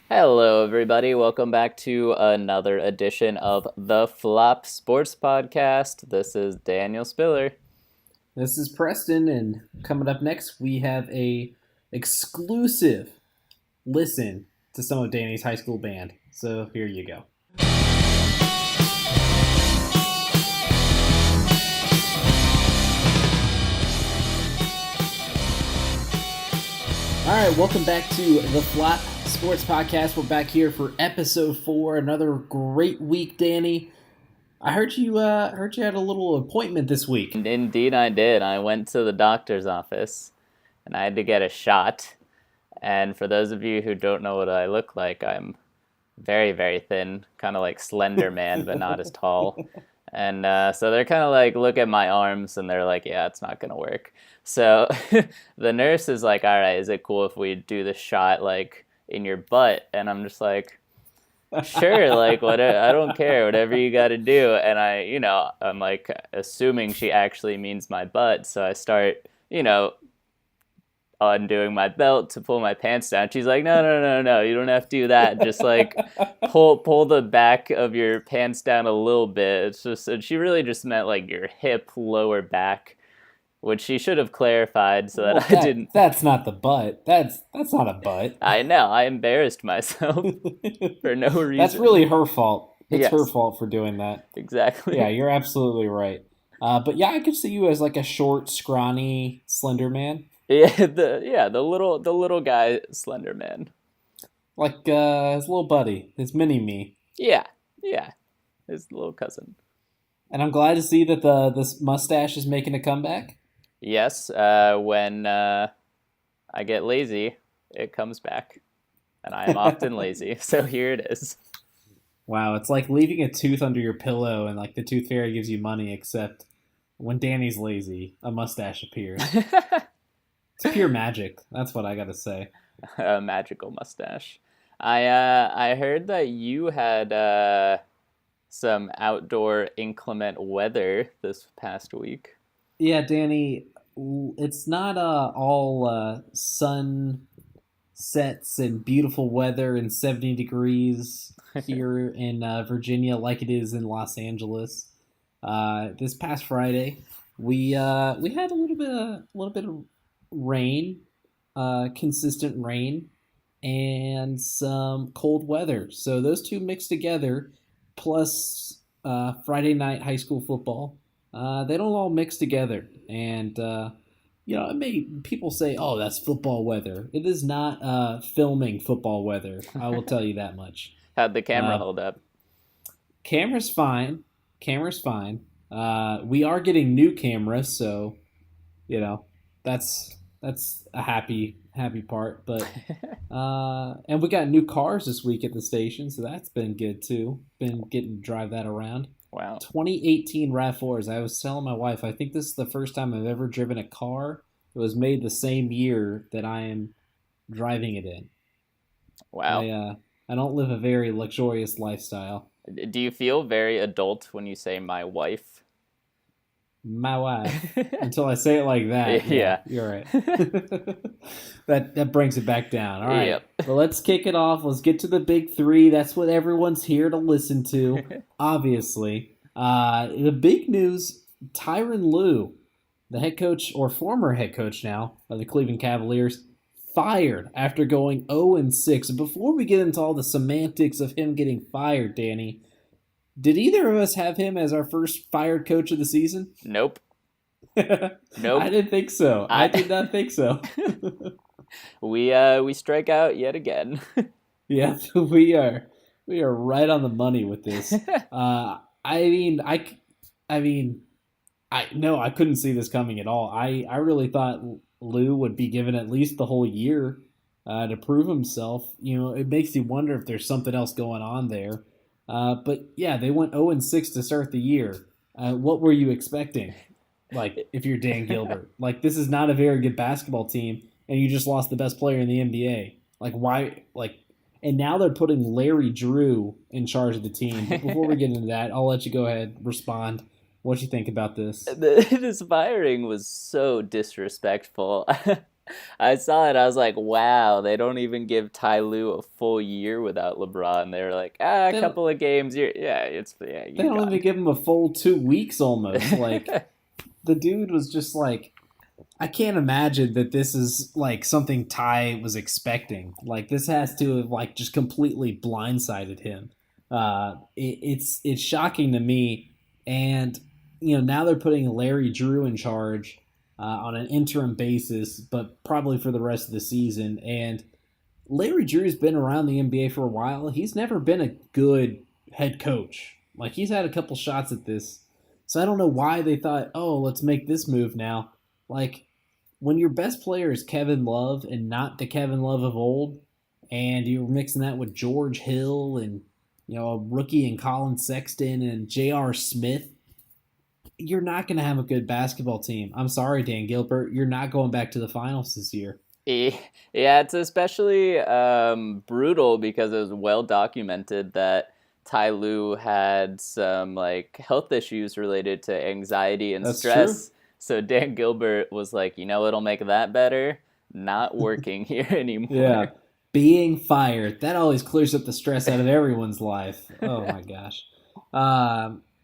Hello, everybody. Welcome back to another edition of the Flop Sports Podcast. This is Daniel Spiller. This is Preston, and coming up next, we have a exclusive listen to some of Danny's high school band. So here you go. All right, welcome back to the Flop Sports Podcast. We're back here for episode 4. Another great week, Danny. I heard you had a little appointment this week. Indeed, I did. I went to the doctor's office, and I had to get a shot. And for those of you who don't know what I look like, I'm very, very thin, kind of like Slender Man, but not as tall. And so they're kind of like, look at my arms, and they're like, yeah, it's not going to work. So the nurse is like, all right, is it cool if we do the shot like in your butt? And I'm just like, sure, like whatever, I don't care, whatever you got to do. And I'm like assuming she actually means my butt. So I start, undoing my belt to pull my pants down. She's like, no, you don't have to do that. Just like pull the back of your pants down a little bit. It's just, and she really just meant like your hip, lower back, which she should have clarified so that I didn't. That's not the butt. That's not a butt. I know. I embarrassed myself for no reason. That's really her fault. It's Yes. her fault for doing that. Exactly. Yeah, you're absolutely right. But yeah, I could see you as like a short, scrawny, slender man. Yeah, the little guy, Slender Man. Like his little buddy, his mini-me. Yeah, his little cousin. And I'm glad to see that this mustache is making a comeback. Yes, when I get lazy, it comes back, and I am often lazy. So here it is. Wow, it's like leaving a tooth under your pillow and like the tooth fairy gives you money, except when Danny's lazy, a mustache appears. It's pure magic. That's what I gotta say. A magical mustache. I heard that you had some outdoor inclement weather this past week. Yeah, Danny, it's not all sunsets and beautiful weather and 70 degrees here in Virginia like it is in Los Angeles. This past Friday, we had a little bit of rain, consistent rain, and some cold weather. So those two mixed together, plus Friday night high school football, they don't all mix together. And people say, "Oh, that's football weather." It is not filming football weather. I will tell you that much. How'd the camera hold up? Camera's fine. Camera's fine. We are getting new cameras, so that's a happy part. But and we got new cars this week at the station, so that's been good too. Been getting to drive that around. Wow. 2018 RAV4s. I was telling my wife, I think this is the first time I've ever driven a car that was made the same year that I am driving it in. Wow. I don't live a very luxurious lifestyle. Do you feel very adult when you say my wife? My wife. Until I say it like that. Yeah. You're right. that brings it back down. All right. Yep. Well, let's kick it off. Let's get to the big three. That's what everyone's here to listen to, obviously. The big news, Tyronn Lue, the head coach, or former head coach now, of the Cleveland Cavaliers, fired after going 0-6. Before we get into all the semantics of him getting fired, Danny, did either of us have him as our first fired coach of the season? Nope. Nope. I didn't think so. I did not think so. We strike out yet again. Yeah, we are right on the money with this. I couldn't see this coming at all. I really thought Lou would be given at least the whole year to prove himself. It makes you wonder if there's something else going on there. But yeah, they went 0-6 to start the year. What were you expecting? Like, if you're Dan Gilbert, like, this is not a very good basketball team, and you just lost the best player in the NBA. Like, why? Like, and now they're putting Larry Drew in charge of the team. But before we get into that, I'll let you go ahead, respond. What you think about this? This firing was so disrespectful. I saw it. I was like, wow, they don't even give Ty Lue a full year without LeBron. They were like, a They don't, couple of games. they You're don't even gone. give him a full 2 weeks almost. Like, the dude was just like, I can't imagine that this is like something Ty was expecting. Like, this has to have like just completely blindsided him. It's shocking to me, and now they're putting Larry Drew in charge on an interim basis, but probably for the rest of the season. And Larry Drew's been around the NBA for a while. He's never been a good head coach. Like, he's had a couple shots at this. So I don't know why they thought, oh, let's make this move now. Like, when your best player is Kevin Love and not the Kevin Love of old, and you're mixing that with George Hill and a rookie and Colin Sexton and J.R. Smith, you're not going to have a good basketball team. I'm sorry, Dan Gilbert. You're not going back to the finals this year. Yeah, it's especially brutal because it was well documented that Ty Lue had some like health issues related to anxiety and That's true. stress. So Dan Gilbert was like, what'll make that better? Not working here Yeah. anymore. Being fired. That always clears up the stress out of everyone's life. Oh my gosh.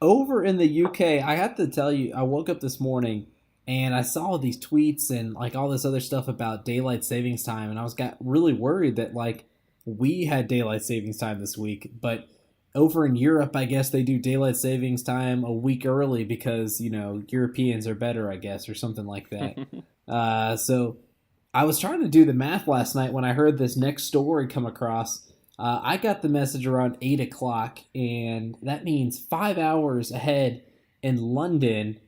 Over in the UK, I have to tell you, I woke up this morning and I saw these tweets and like all this other stuff about daylight savings time, and got really worried that like we had daylight savings time this week, but over in Europe, I guess they do daylight savings time a week early because Europeans are better, I guess, or something like that. So I was trying to do the math last night when I heard this next story come across. I got the message around 8 o'clock, and that means 5 hours ahead in London.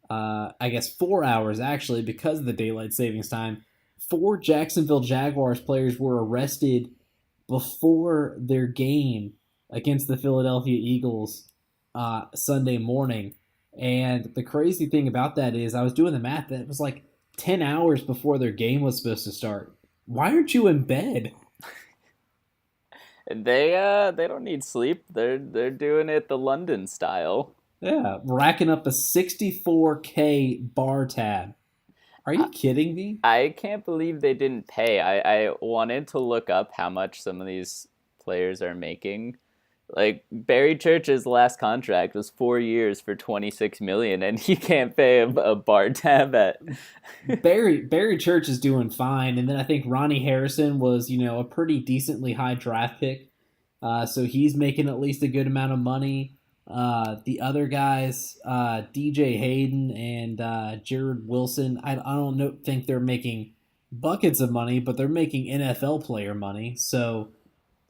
I guess 4 hours, actually, because of the daylight savings time. 4 Jacksonville Jaguars players were arrested before their game against the Philadelphia Eagles Sunday morning. And the crazy thing about that is I was doing the math, that it was like 10 hours before their game was supposed to start. Why aren't you in bed? They don't need sleep. They're doing it the London style. Yeah, racking up a 64K bar tab. Are you kidding me? I can't believe they didn't pay. I wanted to look up how much some of these players are making. Like Barry Church's last contract was 4 years for 26 million, and he can't pay a bar tab at. Barry Church is doing fine, and then I think Ronnie Harrison was a pretty decently high draft pick, so he's making at least a good amount of money. The other guys, DJ Hayden and Jared Wilson, I don't think they're making buckets of money, but they're making NFL player money. So,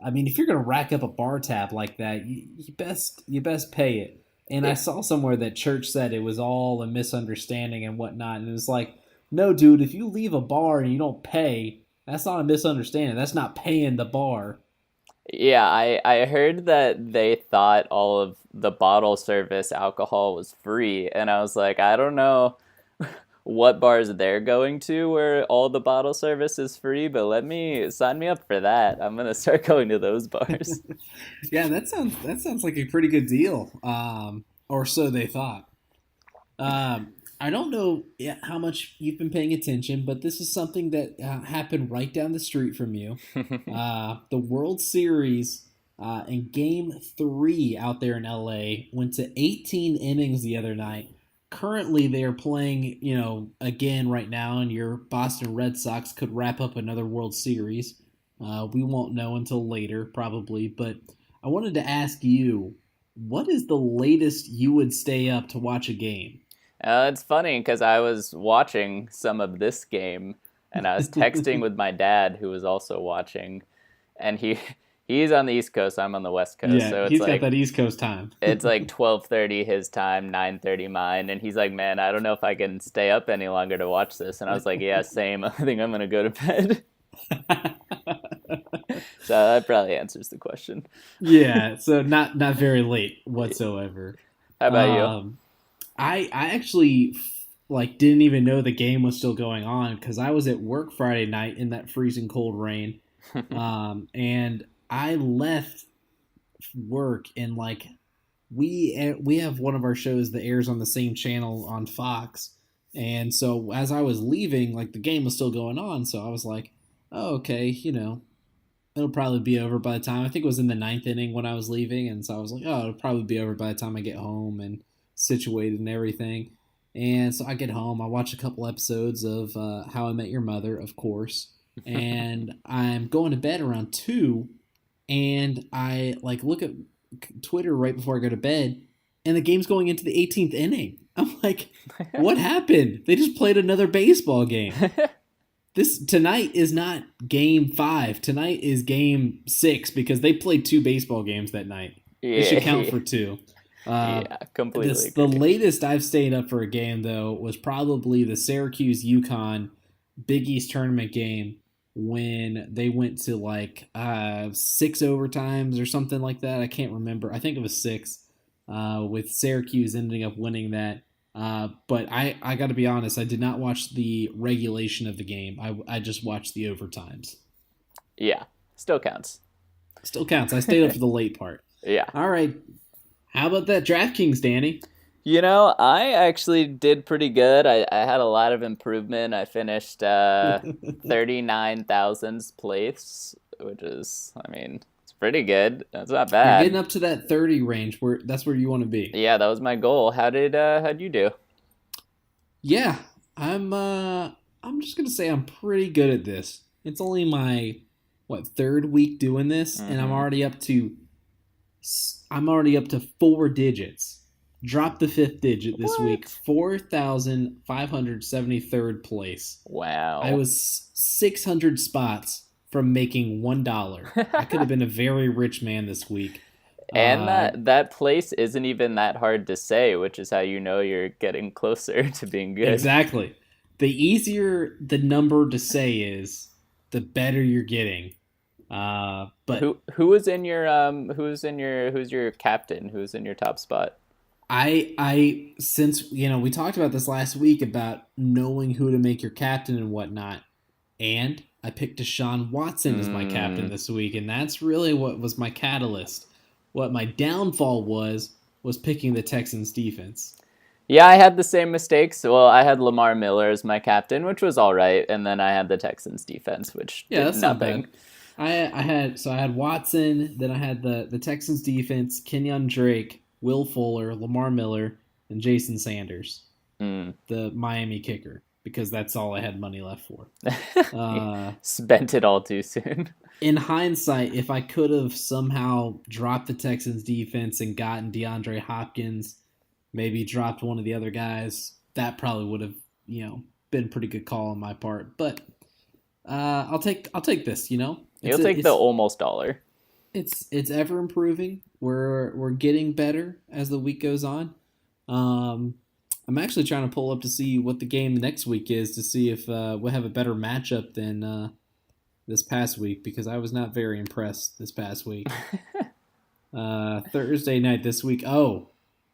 I mean, if you're going to rack up a bar tab like that, you best pay it. And I saw somewhere that Church said it was all a misunderstanding and whatnot, and it was like, no, dude, if you leave a bar and you don't pay, that's not a misunderstanding. That's not paying the bar. Yeah, I heard that they thought all of the bottle service alcohol was free, and I was like, I don't know what bars they're going to where all the bottle service is free, but sign me up for that. I'm gonna start going to those bars. Yeah, that sounds like a pretty good deal. Or so they thought. I don't know how much you've been paying attention, but this is something that happened right down the street from you. The World Series in Game 3 out there in LA went to 18 innings the other night. Currently, they are playing, again right now, and your Boston Red Sox could wrap up another World Series. We won't know until later, probably, but I wanted to ask you, what is the latest you would stay up to watch a game? It's funny because I was watching some of this game and I was texting with my dad who was also watching, and he's on the East Coast, I'm on the West Coast, Yeah, so it's he's got like that East Coast time. it's like 12:30 his time, 9:30 mine, and he's like, "Man, I don't know if I can stay up any longer to watch this." And I was like, "Yeah, same. I think I'm gonna go to bed." So that probably answers the question. Yeah, so not very late whatsoever. How about you? I actually like didn't even know the game was still going on because I was at work Friday night in that freezing cold rain, and I left work and like we have one of our shows that airs on the same channel on Fox, And so as I was leaving, like the game was still going on, so I was like, oh, okay, it'll probably be over by the time. I think it was in the ninth inning when I was leaving, and so I was like, oh, it'll probably be over by the time I get home and situated and everything. And so I get home, I watch a couple episodes of How I Met Your Mother, of course, and I'm going to bed around 2, and I like look at Twitter right before I go to bed, and the game's going into the 18th inning. I'm like, what happened? They just played another baseball game. This tonight is not game 5. Tonight is game 6 because they played 2 baseball games that night. It should count for 2. Yeah, completely. The latest I've stayed up for a game though was probably the Syracuse UConn Big East tournament game when they went to like 6 overtimes or something like that. I can't remember. I think it was 6. With Syracuse ending up winning that. But I got to be honest, I did not watch the regulation of the game. I just watched the overtimes. Yeah, still counts. Still counts. I stayed up for the late part. Yeah. All right. How about that DraftKings, Danny? I actually did pretty good. I had a lot of improvement. I finished 39,000th place, which is, it's pretty good. That's not bad. You're getting up to that 30 range. That's where you want to be. Yeah, that was my goal. How'd you do? Yeah, I'm just gonna say I'm pretty good at this. It's only my 3rd week doing this, and I'm already up to 4 digits. Dropped the 5th digit this week. 4,573rd place. Wow. I was 600 spots from making $1. I could have been a very rich man this week. And that place isn't even that hard to say, which is how you know you're getting closer to being good. Exactly. The easier the number to say is, the better you're getting. But who's your captain? Who's in your top spot? I since we talked about this last week about knowing who to make your captain and whatnot, and I picked Deshaun Watson as my captain this week, and that's really what was my catalyst. What my downfall was picking the Texans defense. Yeah, I had the same mistakes. Well, I had Lamar Miller as my captain, which was all right, and then I had the Texans defense, which did that's nothing. Not bad. I had Watson, then I had the Texans defense, Kenyon Drake, Will Fuller, Lamar Miller, and Jason Sanders, the Miami kicker, because that's all I had money left for. Spent it all too soon. In hindsight, if I could have somehow dropped the Texans defense and gotten DeAndre Hopkins, maybe dropped one of the other guys, that probably would have been a pretty good call on my part. But I'll take this. You'll take the almost dollar. It's ever improving. We're getting better as the week goes on. I'm actually trying to pull up to see what the game next week is to see if we'll have a better matchup than this past week, because I was not very impressed this past week. Thursday night this week. Oh,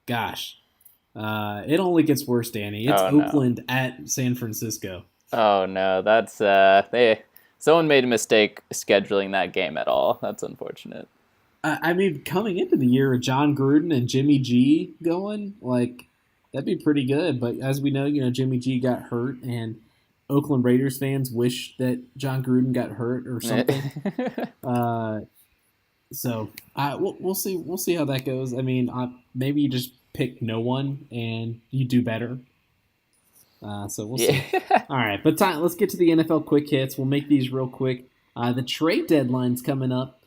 gosh. It only gets worse, Danny. It's Oakland at San Francisco. Oh, no. That's someone made a mistake scheduling that game at all. That's unfortunate. Coming into the year with John Gruden and Jimmy G going, that'd be pretty good. But as we know, Jimmy G got hurt, and Oakland Raiders fans wish that John Gruden got hurt or something. So we'll see. We'll see how that goes. Maybe you just pick no one and you do better. So we'll see. All right, but let's get to the NFL quick hits. We'll make these real quick. The trade deadline's coming up.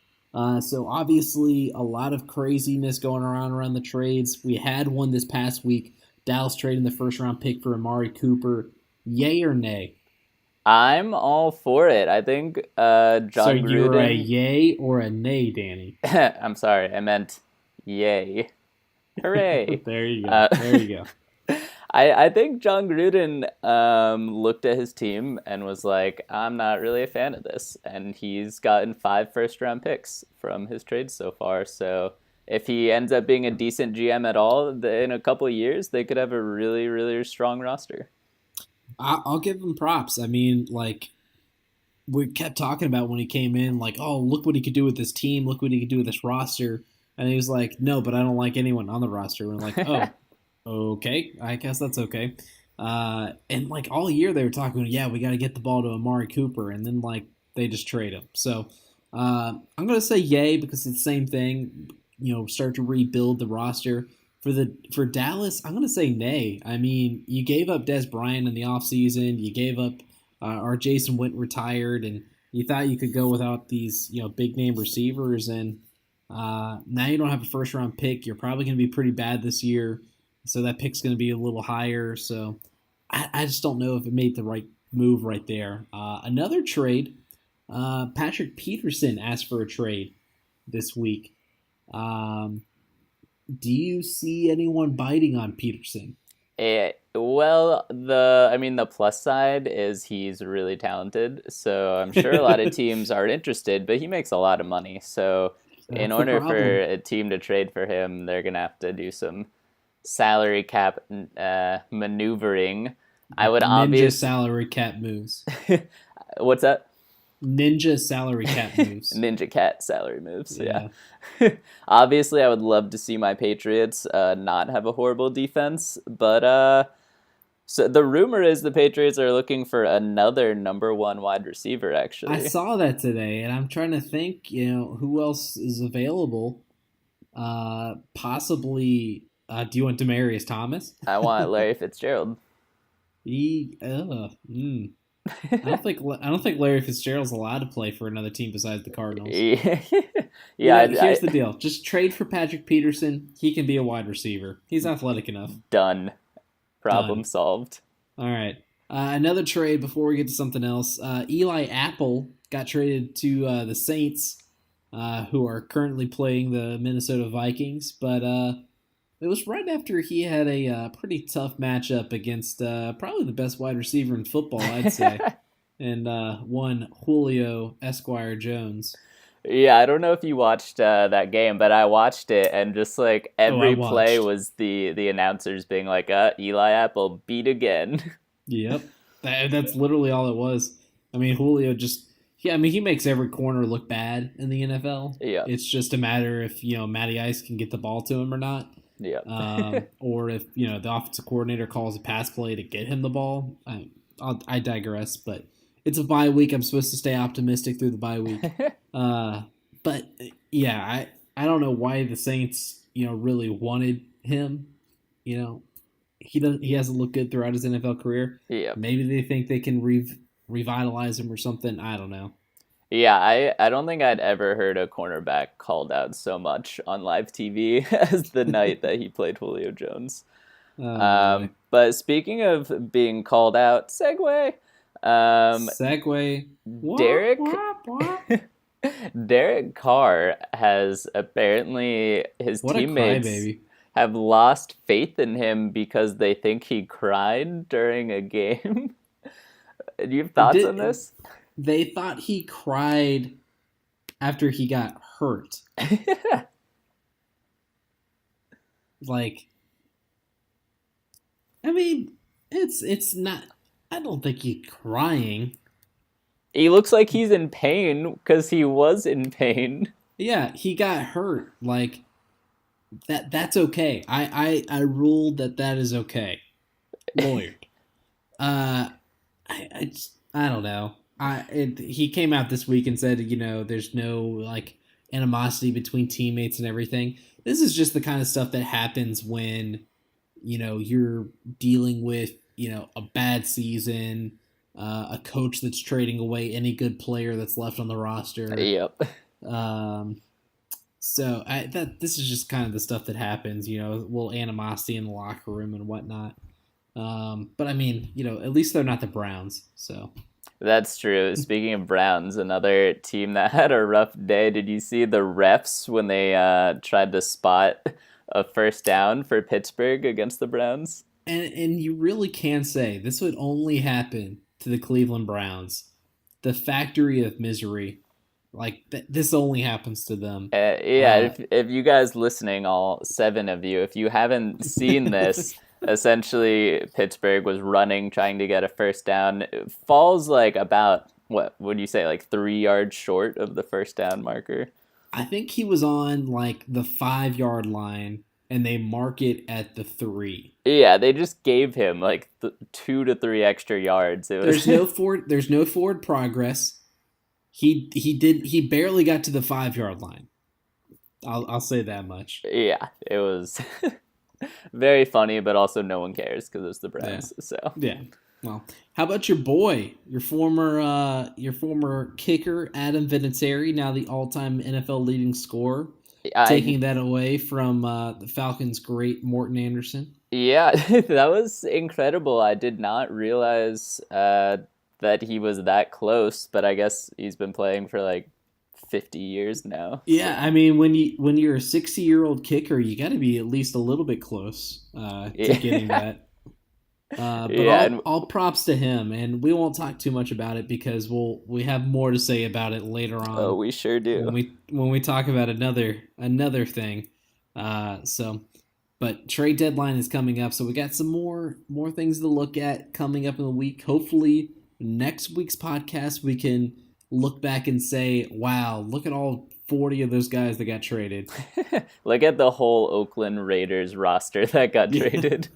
So obviously a lot of craziness going around the trades. We had one this past week. Dallas trading the first-round pick for Amari Cooper. Yay or nay? I'm all for it. I think John Gruden... So you're a yay or a nay, Danny? I'm sorry. I meant yay. Hooray. There you go. I think John Gruden looked at his team and was like, I'm not really a fan of this. And he's gotten 5 first-round picks from his trades so far. So if he ends up being a decent GM at all, in a couple of years, they could have a really, really strong roster. I'll give him props. We kept talking about when he came in, oh, look what he could do with this team. Look what he could do with this roster. And he was like, no, but I don't like anyone on the roster. And we're like, oh, okay. I guess that's okay. And like all year they were talking, yeah, we got to get the ball to Amari Cooper, and then like they just trade him. So I'm gonna say yay because it's the same thing. Start to rebuild the roster. For Dallas, I'm gonna say nay. I mean, you gave up Des Bryant in the offseason. You gave up our Jason Witten retired, and you thought you could go without these big name receivers, and now you don't have a first round pick. You're probably gonna be pretty bad this year, so that pick's gonna be a little higher. So I just don't know if it made the right move right there. Another trade. Patrick Peterson asked for a trade this week. Um, do you see anyone biting on Peterson? Well, the plus side is he's really talented, so I'm sure a lot of teams are interested, but he makes a lot of money. So in That's the order for problem. a team to trade for him, they're gonna have to do some salary cap maneuvering. I would Ninja obvious salary cap moves. What's that? Ninja salary cap moves. Ninja Cat salary moves. Yeah. Yeah. Obviously, I would love to see my Patriots not have a horrible defense, but so the rumor is the Patriots are looking for another number one wide receiver. I Actually, saw that today, and I'm trying to think, who else is available. Possibly, do you want Demarius Thomas? I want Larry Fitzgerald. He, I don't think Larry Fitzgerald's allowed to play for another team besides the Cardinals. Yeah, Here's the deal: just trade for Patrick Peterson. He can be a wide receiver. He's athletic enough. done. Problem Done. solved. All right. Another trade before we get to something else. Eli Apple got traded to the Saints, who are currently playing the Minnesota Vikings. But it was right after he had a pretty tough matchup against probably the best wide receiver in football, I'd say, and one Julio Esquire Jones. Yeah, I don't know if you watched that game, but I watched it, and just like Oh, I every play watched. was the announcers being like, Eli Apple beat again." Yep, that's literally all it was. I mean, Julio just, yeah, I mean, he makes every corner look bad in the NFL. Yeah, It's just a matter if Matty Ice can get the ball to him or not, yeah. or if the offensive coordinator calls a pass play to get him the ball. I digress, but it's a bye week. I'm supposed to stay optimistic through the bye week. But yeah, I don't know why the Saints really wanted him. He hasn't looked good throughout his NFL career. Yeah. Maybe they think they can revitalize him or something. I don't know. Yeah, I don't think I'd ever heard a cornerback called out so much on live TV as the night that he played Julio Jones. Oh boy. But speaking of being called out, segue. Segway. Wah, Derek wah, wah. Derek Carr has apparently his What a teammates crybaby. have lost faith in him because they think he cried during a game. Do you have thoughts on Did this? they thought he cried after he got hurt? Like, I mean, it's not. I don't think he's crying. He looks like he's in pain because he was in pain. Yeah, he got hurt. Like that's okay. I ruled that is okay. Lawyered. I don't know. He came out this week and said there's no like animosity between teammates and everything. This is just the kind of stuff that happens when you're dealing with a bad season, a coach that's trading away any good player that's left on the roster. Yep. Um, so this is just kind of the stuff that happens, a little animosity in the locker room and whatnot. But I mean, at least they're not the Browns. So That's true. Speaking of Browns, another team that had a rough day. Did you see the refs when they tried to spot a first down for Pittsburgh against the Browns? and you really can say this would only happen to the Cleveland Browns, the factory of misery. Like this only happens to them. Yeah, Uh, if you guys listening, all seven of you, if you haven't seen this, essentially Pittsburgh was running, trying to get a first down. It falls like about, what would you say, like 3 yards short of the first down marker? I think he was on like the 5 yard line, and they mark it at the 3. Yeah, they just gave him like 2 to 3 extra yards. It was There's no forward progress. He barely got to the 5-yard line. I'll say that much. Yeah, it was very funny, but also no one cares because it's the Browns. Yeah. So yeah. Well, how about your boy, your former kicker Adam Vinatieri, now the all-time NFL leading scorer, taking that away from the Falcons' great Morton Anderson? Yeah, that was incredible. I did not realize that he was that close, but I guess he's been playing for like 50 years now. Yeah, So. I mean, when you're a 60-year-old kicker, you got to be at least a little bit close to getting that. But yeah, all props to him, and we won't talk too much about it because we have more to say about it later on. Oh, we sure do. When we talk about another thing. But trade deadline is coming up, so we got some more things to look at coming up in the week. Hopefully, next week's podcast we can look back and say, "Wow, look at all 40 of those guys that got traded." Look at the whole Oakland Raiders roster that got traded.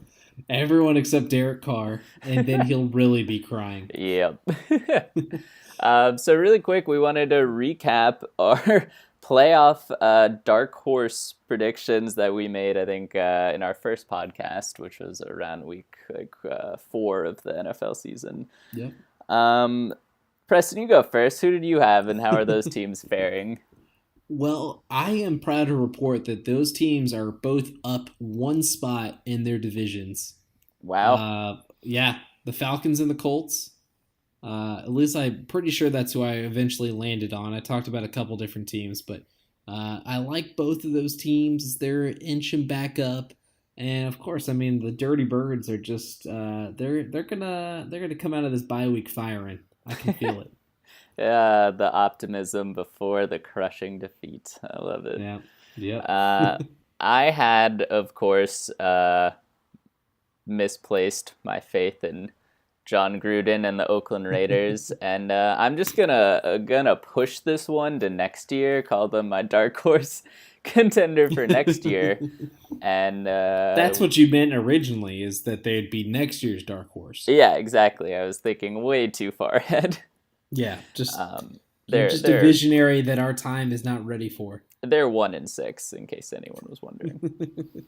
Everyone except Derek Carr, and then he'll really be crying. Yep. So really quick, we wanted to recap our playoff dark horse predictions that we made, I think, in our first podcast, which was around week 4 of the NFL season. Yep. Preston, you go first. Who did you have, and how are those teams faring? Well, I am proud to report that those teams are both up 1 spot in their divisions. Wow. Yeah, the Falcons and the Colts. At least I'm pretty sure that's who I eventually landed on. I talked about a couple different teams, but I like both of those teams. They're inching back up, and of course, I mean the Dirty Birds are just they're gonna come out of this bye week firing. I can feel it. The optimism before the crushing defeat. I love it. Yeah. Yeah. I had, of course, misplaced my faith in John Gruden and the Oakland Raiders, and I'm just gonna push this one to next year. Call them my dark horse contender for next year, and that's what you meant originally, is that they'd be next year's dark horse. Yeah, exactly. I was thinking way too far ahead. Yeah, just they're a visionary that our time is not ready for. They're 1-6, in case anyone was wondering.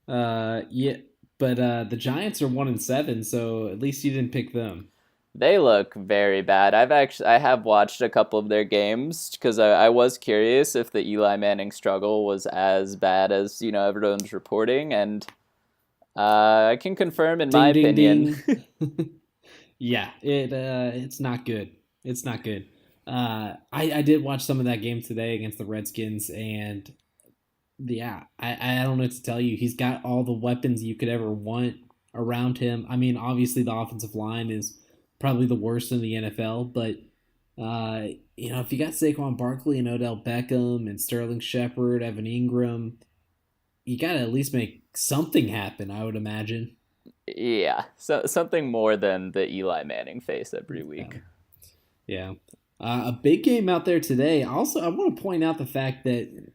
Yeah, but the Giants are 1-7, so at least you didn't pick them. They look very bad. I have watched a couple of their games because I was curious if the Eli Manning struggle was as bad as everyone's reporting, and I can confirm in my opinion. Yeah, it's not good. It's not good. I did watch some of that game today against the Redskins, and yeah, I don't know what to tell you. He's got all the weapons you could ever want around him. I mean, obviously the offensive line is probably the worst in the NFL, but if you got Saquon Barkley and Odell Beckham and Sterling Shepard, Evan Ingram, you got to at least make something happen, I would imagine. Yeah, so something more than the Eli Manning face every week. Yeah. A big game out there today. Also, I want to point out the fact that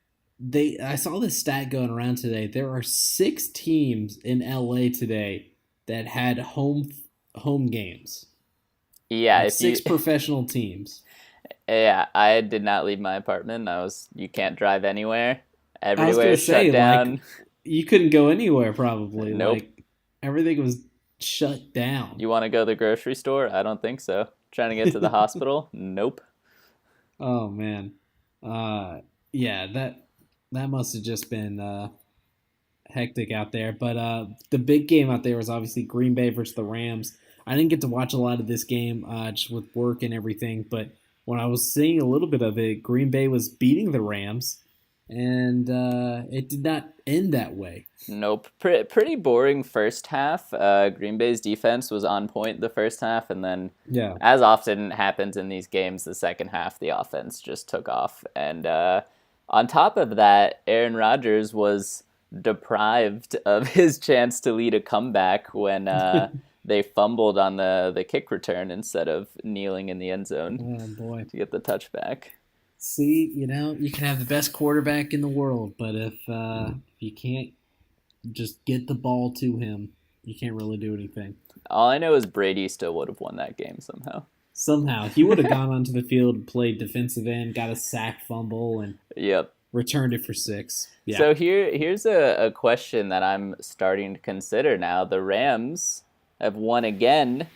I saw this stat going around today. There are 6 teams in LA today that had home games. Yeah, like 6 professional teams. Yeah, I did not leave my apartment. You can't drive anywhere. Everywhere shut down. Like, you couldn't go anywhere probably. Nope. Like, everything was shut down. You want to go to the grocery store? I don't think so. Trying to get to the hospital? Nope. Oh man. Yeah, that must have just been hectic out there. But the big game out there was obviously Green Bay versus the Rams. I didn't get to watch a lot of this game just with work and everything, but when I was seeing a little bit of it, Green Bay was beating the Rams, and it did not end that way. Nope. Pretty boring first half. Green Bay's defense was on point the first half, and then, as often happens in these games, the second half, the offense just took off. And on top of that, Aaron Rodgers was deprived of his chance to lead a comeback when they fumbled on the kick return instead of kneeling in the end zone to get the touchback. See, you can have the best quarterback in the world, but if you can't just get the ball to him, you can't really do anything. All I know is Brady still would have won that game somehow. Somehow, he would have gone onto the field and played defensive end, got a sack fumble, and Yep. returned it for 6. Yeah. So here's a question that I'm starting to consider now. The Rams have won again.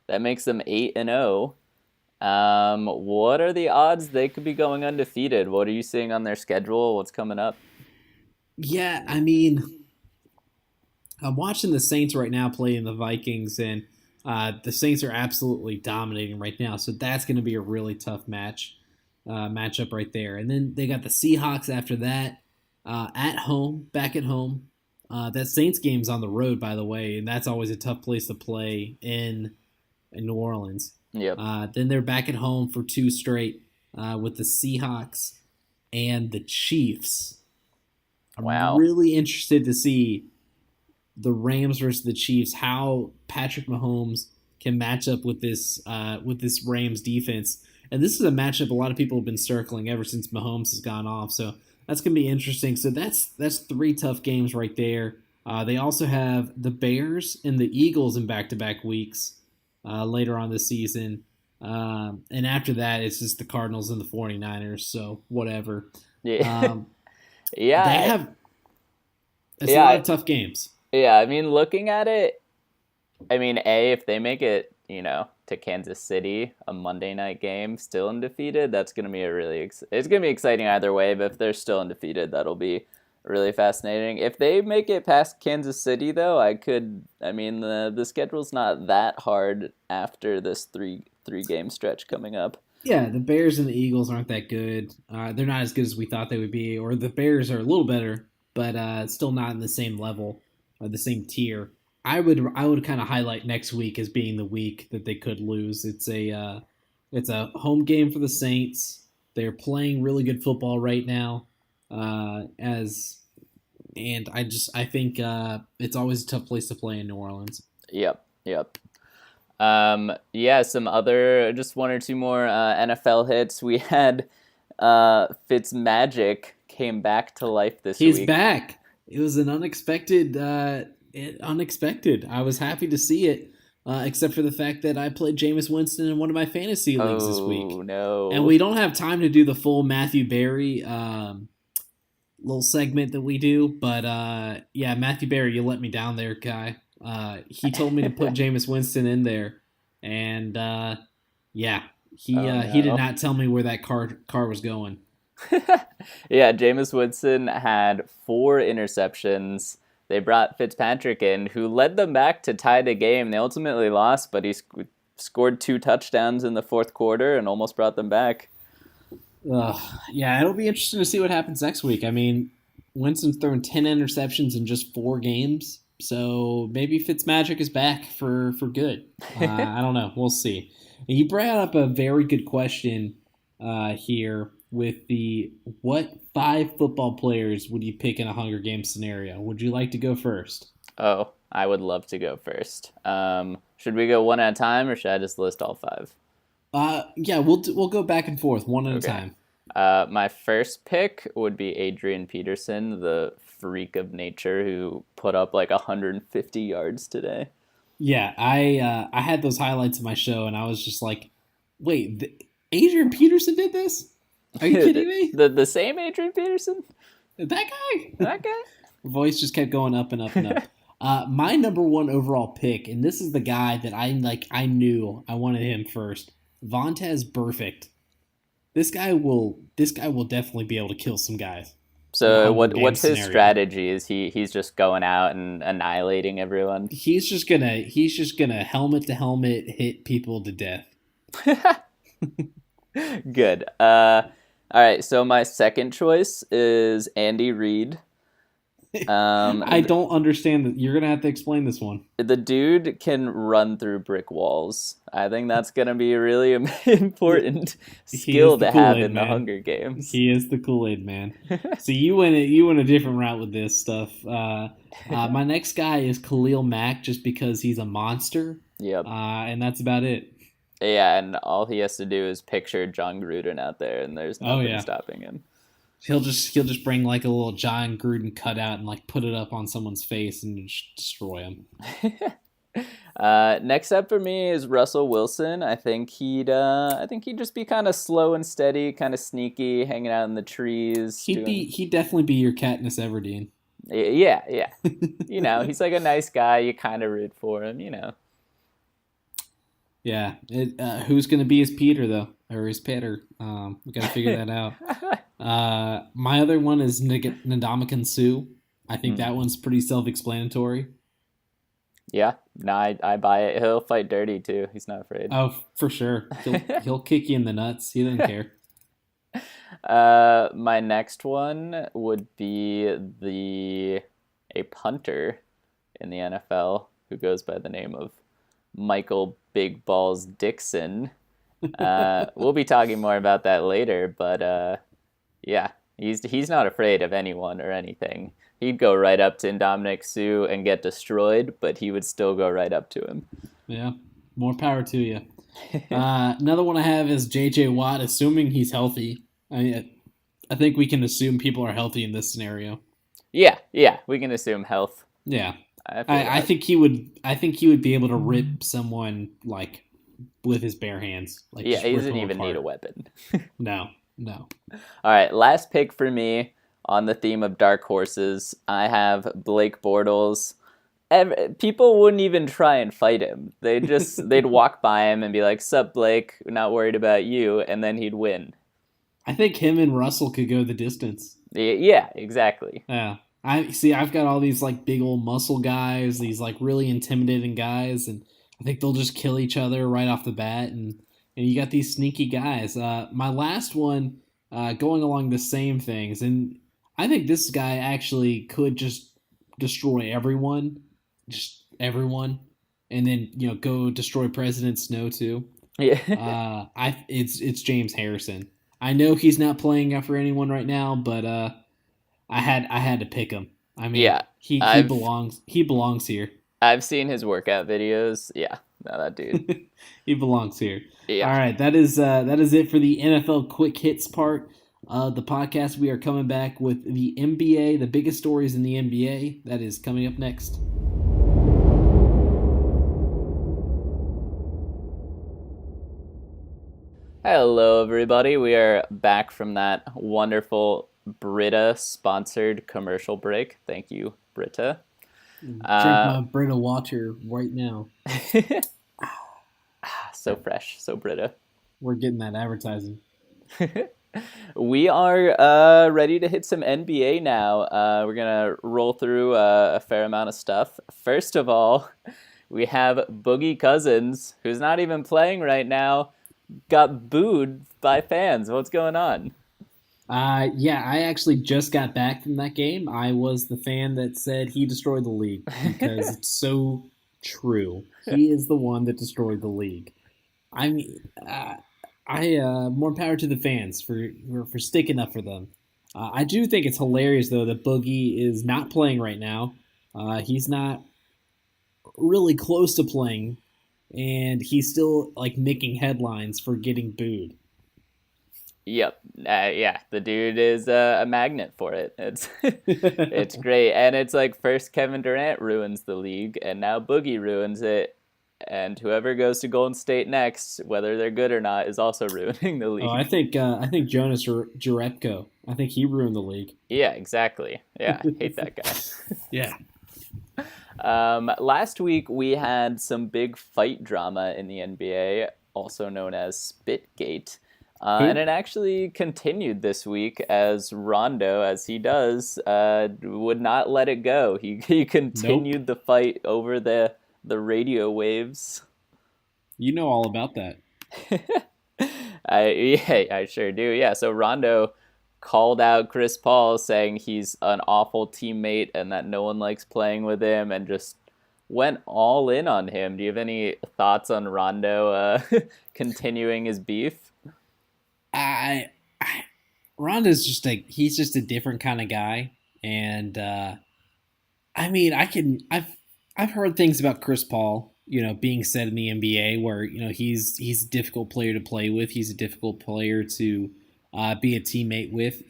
That makes them 8-0. What are the odds they could be going undefeated? What are you seeing on their schedule? What's coming up? Yeah, I mean, I'm watching the Saints right now playing the Vikings, and the Saints are absolutely dominating right now. So that's going to be a really tough matchup right there. And then they got the Seahawks after that at home, back at home. That Saints game's on the road, by the way, and that's always a tough place to play in New Orleans. Yep. Then they're back at home for 2 straight with the Seahawks and the Chiefs. Wow. I'm really interested to see the Rams versus the Chiefs, how Patrick Mahomes can match up with this Rams defense. And this is a matchup a lot of people have been circling ever since Mahomes has gone off. So that's going to be interesting. So that's 3 tough games right there. They also have the Bears and the Eagles in back-to-back weeks later on this season. And after that, it's just the Cardinals and the 49ers. So whatever. Yeah. Yeah. They have a lot of tough games. Yeah, I mean, looking at it, I mean, if they make it, to Kansas City, a Monday night game, still undefeated, that's going to be it's going to be exciting either way, but if they're still undefeated, that'll be really fascinating. If they make it past Kansas City, though, the schedule's not that hard after this three-game stretch coming up. Yeah, the Bears and the Eagles aren't that good. They're not as good as we thought they would be, or the Bears are a little better, but still not in the same level or the same tier. I would kind of highlight next week as being the week that they could lose. It's a home game for the Saints. They're playing really good football right now. I think it's always a tough place to play in New Orleans. Yep. Some other, just 1 or 2 more NFL hits. We had Fitzmagic came back to life this week. He's back. It was an unexpected. I was happy to see it, except for the fact that I played Jameis Winston in one of my fantasy leagues this week. Oh, no. And we don't have time to do the full Matthew Berry little segment that we do, but Matthew Berry, you let me down there, guy. He told me to put Jameis Winston in there, and he did not tell me where that car was going. Yeah, Jameis Winston had 4 interceptions. They brought Fitzpatrick in, who led them back to tie the game. They ultimately lost, but he scored 2 touchdowns in the 4th quarter and almost brought them back. It'll be interesting to see what happens next week. I mean, Winston's thrown 10 interceptions in just 4 games, so maybe Fitzmagic is back for good. I don't know. We'll see. And you brought up a very good question here with the what 5 football players would you pick in a Hunger Games scenario? Would you like to go first? Oh, I would love to go first. Should we go one at a time, or should I just list all 5? We'll go back and forth one at a time. My first pick would be Adrian Peterson, the freak of nature who put up like 150 yards today. Yeah, I had those highlights of my show, and I was just like, wait, Adrian Peterson did this? Are you kidding me? The same Adrian Peterson? That guy? That guy? Voice just kept going up and up and up. My number 1 overall pick, and this is the guy that I knew I wanted him first. Vontaze Burfict. This guy will definitely be able to kill some guys. So what's his strategy? Is he's just going out and annihilating everyone? He's just gonna helmet to helmet hit people to death. Good. All right, so my second choice is Andy Reid. I don't understand that. You're gonna have to explain this one. The dude can run through brick walls. I think that's gonna be a really important skill to have in the Hunger Games. He is the Kool-Aid man. So you went a different route with this stuff. My next guy is Khalil Mack, just because he's a monster. Yep. And that's about it. Yeah, and all he has to do is picture John Gruden out there, and there's Oh nothing yeah, stopping him. he'll just bring like a little John Gruden cutout and like put it up on someone's face and just destroy him. Next up for me is Russell Wilson. I think he'd just be kind of slow and steady, kind of sneaky, hanging out in the trees, doing. He'd definitely be your Katniss Everdeen. Yeah, yeah. He's like a nice guy. You kind of root for him. Yeah. Who's going to be his Peter, though? Or his Peter? We got to figure that out. My other one is Ndamukong Suh. I think that one's pretty self-explanatory. Yeah, no, I buy it. He'll fight dirty too. He's not afraid. Oh, for sure. He'll kick you in the nuts. He doesn't care. My next one would be a punter in the NFL who goes by the name of Michael Big Balls Dixon. We'll be talking more about that later, but yeah, he's not afraid of anyone or anything. He'd go right up to Ndamukong Suh and get destroyed, but he would still go right up to him. Yeah, more power to you. Another one I have is J.J. Watt, assuming he's healthy. I think we can assume people are healthy in this scenario. Yeah, we can assume health. Yeah, I think he would. I think he would be able to rip someone like with his bare hands. Like, yeah, he doesn't even need a weapon. No. All right, last pick for me on the theme of dark horses. I have Blake Bortles. People wouldn't even try and fight him. They'd walk by him and be like, "Sup, Blake? Not worried about you," and then he'd win. I think him and Russell could go the distance. Yeah, exactly. Yeah. I've got all these like big old muscle guys, these like really intimidating guys, and I think they'll just kill each other right off the bat. And you got these sneaky guys. My last one, going along the same things, and I think this guy actually could just destroy everyone, and then go destroy President Snow too. Yeah. It's James Harrison. I know he's not playing for anyone right now, but I had to pick him. I mean, yeah, he belongs. He belongs here. I've seen his workout videos. Yeah, no, that dude. He belongs here. Yeah. All right, that is it for the NFL quick hits part of the podcast. We are coming back with the NBA, the biggest stories in the NBA. That is coming up next. Hello, everybody. We are back from that wonderful Brita-sponsored commercial break. Thank you, Brita. Drink my Brita water right now. So fresh, so Brita. We're getting that advertising. We are ready to hit some NBA now. We're going to roll through a fair amount of stuff. First of all, we have Boogie Cousins, who's not even playing right now, got booed by fans. What's going on? Yeah, I actually just got back from that game. I was the fan that said he destroyed the league because it's so true. He is the one that destroyed the league. I mean, more power to the fans for sticking up for them. I do think it's hilarious though that Boogie is not playing right now. He's not really close to playing, and he's still like making headlines for getting booed. Yep. Yeah, the dude is a magnet for it. It's great. And it's like first Kevin Durant ruins the league, and now Boogie ruins it. And whoever goes to Golden State next, whether they're good or not, is also ruining the league. Oh, I think Jonas Jerebko. I think he ruined the league. Yeah, exactly. Yeah, I hate that guy. Yeah. Last week we had some big fight drama in the NBA, also known as Spitgate. And it actually continued this week as Rondo, as he does, would not let it go. He continued the fight over the radio waves. You know all about that. I sure do. Yeah, so Rondo called out Chris Paul saying he's an awful teammate and that no one likes playing with him and just went all in on him. Do you have any thoughts on Rondo continuing his beef? Rondo's he's just a different kind of guy, and I mean I've heard things about Chris Paul, being said in the NBA, where he's a difficult player to play with. He's a difficult player to be a teammate with.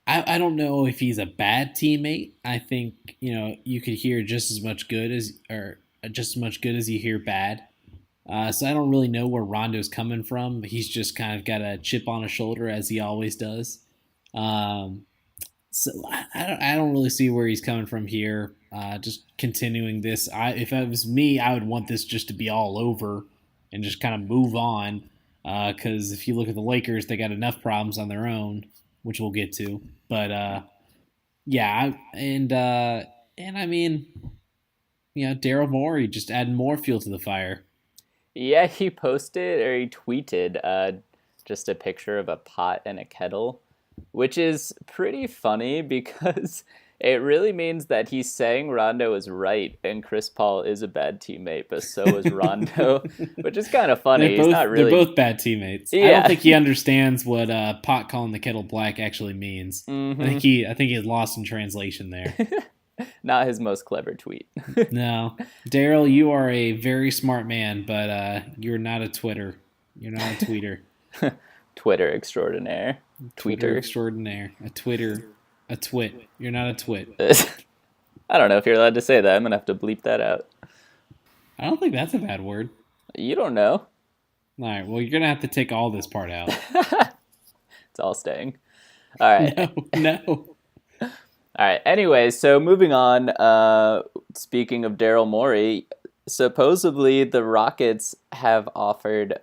I don't know if he's a bad teammate. I think you could hear just as much good as you hear bad. So I don't really know where Rondo's coming from. He's just kind of got a chip on his shoulder, as he always does. Um, so I don't really see where he's coming from here. Just continuing this. If it was me, I would want this just to be all over and just kind of move on. Because if you look at the Lakers, they got enough problems on their own, which we'll get to. But yeah, and I mean, Daryl Morey just adding more fuel to the fire. Yeah, he posted or he tweeted just a picture of a pot and a kettle, which is pretty funny because it really means that he's saying Rondo is right and Chris Paul is a bad teammate, but so is Rondo, which is kind of funny. They're both bad teammates. Yeah. I don't think he understands what pot calling the kettle black actually means. Mm-hmm. I think he's lost in translation there. Not his most clever tweet. No. Daryl, you are a very smart man, but you're not a Twitter. You're not a tweeter. Twitter extraordinaire. Twitter extraordinaire. A twit. You're not a twit. I don't know if you're allowed to say that. I'm going to have to bleep that out. I don't think that's a bad word. You don't know. All right. Well, you're going to have to take all this part out. It's all staying. All right. No. All right. Anyway, so moving on. Speaking of Daryl Morey, supposedly the Rockets have offered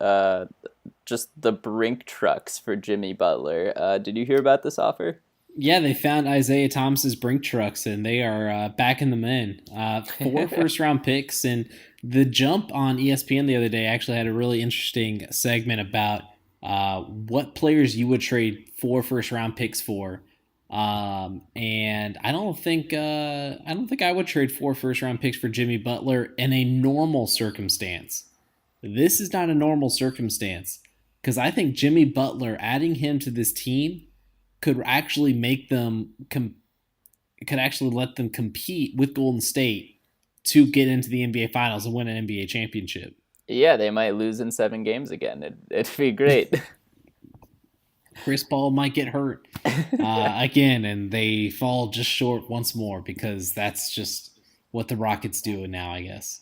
just the Brink trucks for Jimmy Butler. Did you hear about this offer? Yeah, they found Isaiah Thomas's Brink trucks, and they are backing them in. 4 first-round picks, and the Jump on ESPN the other day actually had a really interesting segment about what players you would trade 4 first-round picks for. And I don't think I would trade 4 first-round picks for Jimmy Butler in a normal circumstance. This is not a normal circumstance because I think Jimmy Butler, adding him to this team, could actually make them could actually let them compete with Golden State to get into the NBA Finals and win an NBA championship. Yeah, they might lose in 7 games again. It'd be great. Chris Paul might get hurt again, and they fall just short once more because that's just what the Rockets do now, I guess.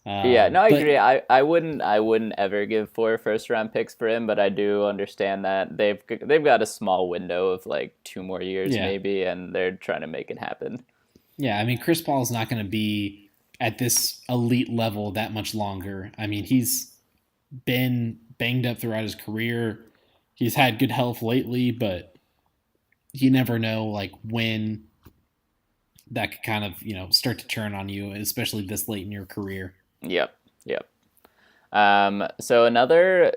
I agree. I wouldn't ever give 4 first-round picks for him, but I do understand that they've got a small window of like 2 more years maybe, and they're trying to make it happen. Yeah, I mean, Chris Paul is not going to be at this elite level that much longer. I mean, he's been banged up throughout his career. He's had good health lately, but you never know like when that could kind of, start to turn on you, especially this late in your career. Yep. So another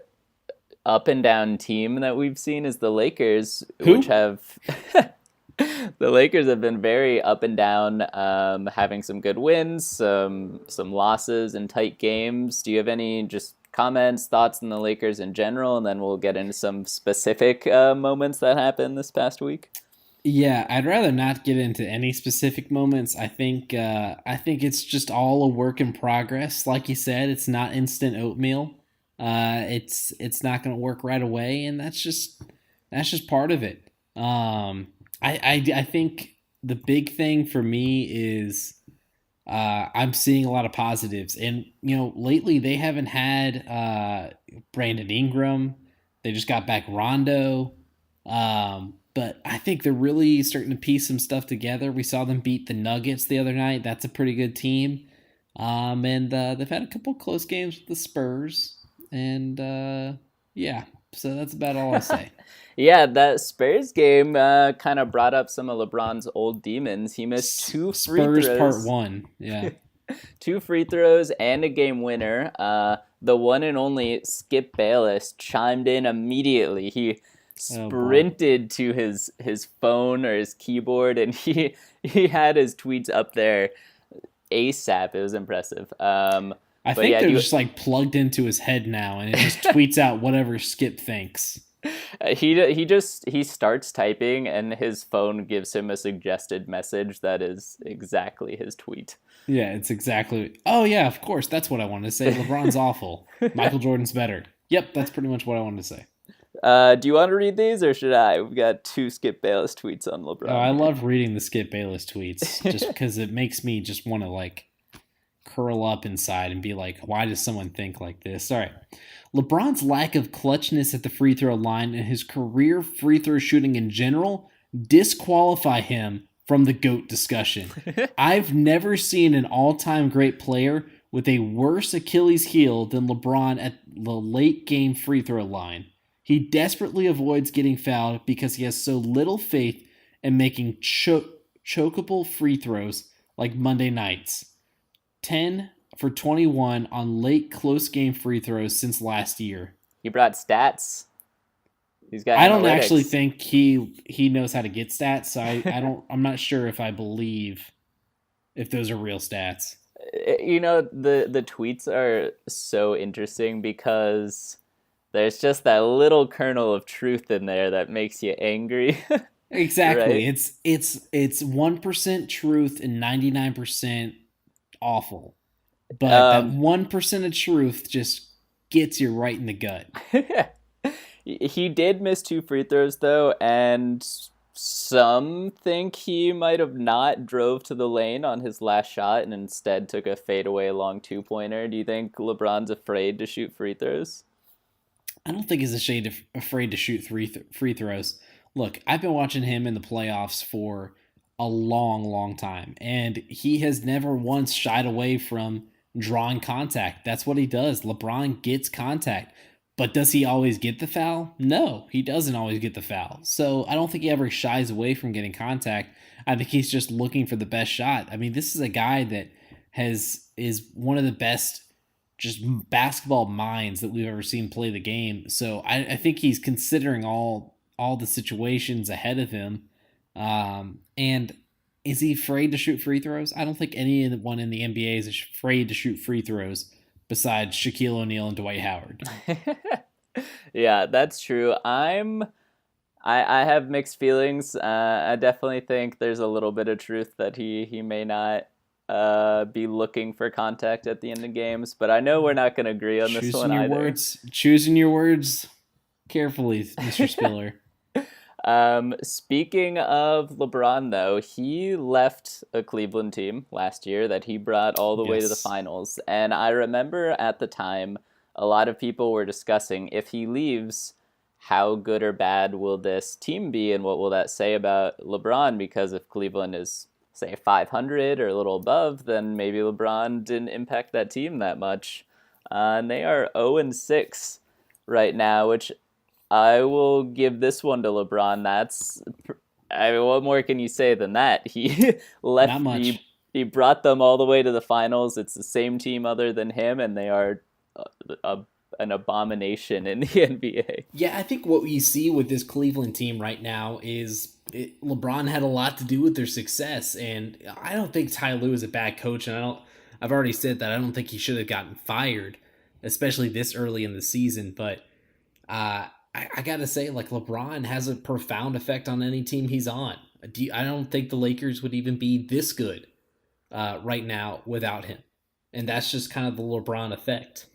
up and down team that we've seen is the Lakers, which have the Lakers have been very up and down, having some good wins, some losses and tight games. Do you have any just comments, thoughts on the Lakers in general, and then we'll get into some specific moments that happened this past week? Yeah, I'd rather not get into any specific moments. I think it's just all a work in progress. Like you said, it's not instant oatmeal. It's not going to work right away, and that's just part of it. I think the big thing for me is I'm seeing a lot of positives, and lately they haven't had Brandon Ingram. They just got back Rondo. But I think they're really starting to piece some stuff together. We saw them beat the Nuggets the other night. That's a pretty good team. And they've had a couple close games with the Spurs. And, so that's about all I'll say. Yeah, that Spurs game kind of brought up some of LeBron's old demons. He missed 2 free throws. Spurs part 1, yeah. 2 free throws and a game winner. The one and only Skip Bayless chimed in immediately. He sprinted to his phone or his keyboard, and he had his tweets up there ASAP. It was impressive. I think they're just like plugged into his head now, and it just tweets out whatever Skip thinks. He starts typing and his phone gives him a suggested message that is exactly his tweet. Yeah, it's exactly. Oh yeah, of course. That's what I wanted to say. LeBron's awful. Michael Jordan's better. Yep, that's pretty much what I wanted to say. Do you want to read these or should I? We've got two Skip Bayless tweets on Oh, I LeBron love reading the Skip Bayless tweets just because it makes me just want to like curl up inside and be like, why does someone think like this? All right. LeBron's lack of clutchness at the free throw line and his career free throw shooting in general disqualify him from the GOAT discussion. I've never seen an all-time great player with a worse Achilles heel than LeBron at the late game free throw line. He desperately avoids getting fouled because he has so little faith in making chokeable free throws like Monday nights. 10 for 21 on late close game free throws since last year. He brought stats. He's got. I don't analytics. actually think he knows how to get stats, so I'm not sure if I believe if those are real stats. You know, the tweets are so interesting because there's just that little kernel of truth in there that makes you angry. Exactly. Right? It's 1% truth and 99% awful. But that 1% of truth just gets you right in the gut. He did miss 2 free throws though, and some think he might have not drove to the lane on his last shot and instead took a fadeaway long 2-pointer. Do you think LeBron's afraid to shoot free throws? I don't think he's afraid to shoot free throws. Look, I've been watching him in the playoffs for a long, long time, and he has never once shied away from drawing contact. That's what he does. LeBron gets contact. But does he always get the foul? No, he doesn't always get the foul. So I don't think he ever shies away from getting contact. I think he's just looking for the best shot. I mean, this is a guy that is one of the best just basketball minds that we've ever seen play the game. So I think he's considering all the situations ahead of him. And is he afraid to shoot free throws? I don't think anyone in the NBA is afraid to shoot free throws besides Shaquille O'Neal and Dwight Howard. Yeah, that's true. I have mixed feelings. I definitely think there's a little bit of truth that he may not be looking for contact at the end of games, but I know we're not going to agree on this one either. Choosing your words carefully, Mr. Spiller. Speaking of LeBron, though, he left a Cleveland team last year that he brought all the way to the finals. And I remember at the time, a lot of people were discussing if he leaves, how good or bad will this team be and what will that say about LeBron? Because if Cleveland is, say, 500 or a little above, then maybe LeBron didn't impact that team that much. And they are 0-6 right now, which I will give this one to LeBron. What more can you say than that? He left. Not much. He brought them all the way to the finals. It's the same team other than him, and they are an abomination in the NBA. Yeah, I think what we see with this Cleveland team right now is LeBron had a lot to do with their success, and I don't think Ty Lue is a bad coach, and I've already said that I don't think he should have gotten fired, especially this early in the season, but I gotta say, like, LeBron has a profound effect on any team he's on. I don't think the Lakers would even be this good right now without him, and that's just kind of the LeBron effect.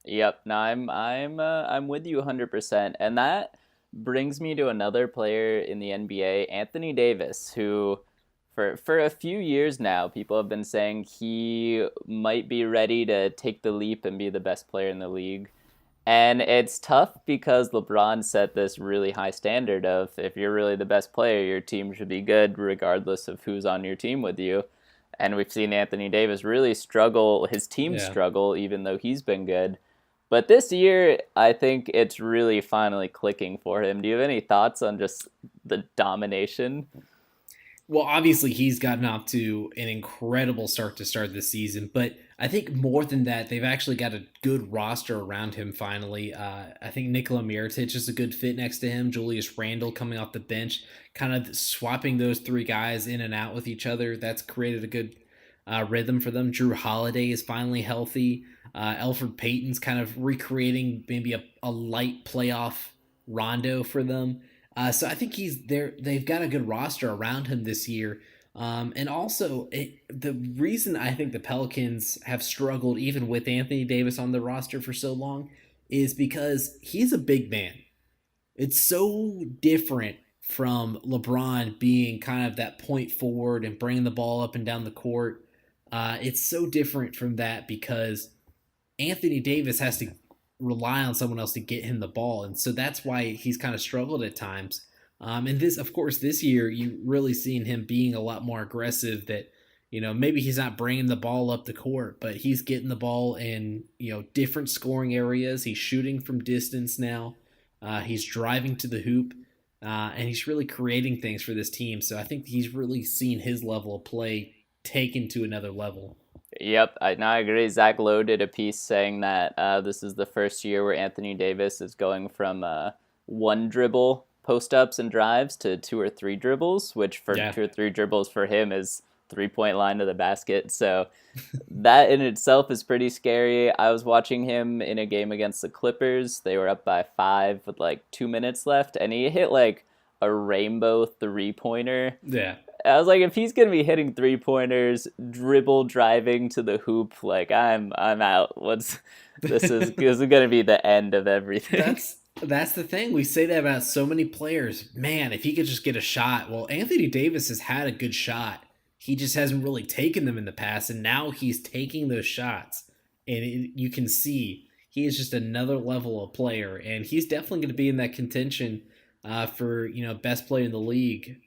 Yep, no, I'm with you 100%, and that brings me to another player in the NBA, Anthony Davis, who for a few years now, people have been saying he might be ready to take the leap and be the best player in the league. And it's tough because LeBron set this really high standard of if you're really the best player, your team should be good regardless of who's on your team with you. And we've seen Anthony Davis really struggle, his team struggle, even though he's been good. But this year, I think it's really finally clicking for him. Do you have any thoughts on just the domination? Well, obviously, he's gotten off to an incredible start to start this season, but I think more than that, they've actually got a good roster around him finally. I think Nikola Mirotic is a good fit next to him. Julius Randle coming off the bench, kind of swapping those three guys in and out with each other. That's created a good rhythm for them. Drew Holiday is finally healthy. Elfrid Payton's kind of recreating maybe a light playoff Rondo for them. So I think he's there. They've got a good roster around him this year. And also, the reason I think the Pelicans have struggled, even with Anthony Davis on the roster for so long, is because he's a big man. It's so different from LeBron being kind of that point forward and bringing the ball up and down the court. It's so different from that because Anthony Davis has to rely on someone else to get him the ball, and so that's why he's kind of struggled at times. And this, of course, this year you really seen him being a lot more aggressive. That maybe he's not bringing the ball up the court, but he's getting the ball in different scoring areas. He's shooting from distance now. He's driving to the hoop, and he's really creating things for this team. So I think he's really seen his level of play taken to another level. Yep, I agree. Zach Lowe did a piece saying that this is the first year where Anthony Davis is going from one dribble post-ups and drives to 2 or 3 dribbles, which for 2 or 3 dribbles for him is 3-point line to the basket. So that in itself is pretty scary. I was watching him in a game against the Clippers. They were up by 5 with like 2 minutes left, and he hit like a rainbow 3-pointer. Yeah. I was like, if he's gonna be hitting 3-pointers, dribble driving to the hoop, like I'm out. This is gonna be the end of everything. That's the thing. We say that about so many players. Man, if he could just get a shot. Well, Anthony Davis has had a good shot. He just hasn't really taken them in the past, and now he's taking those shots. And you can see he is just another level of player, and he's definitely going to be in that contention for best player in the league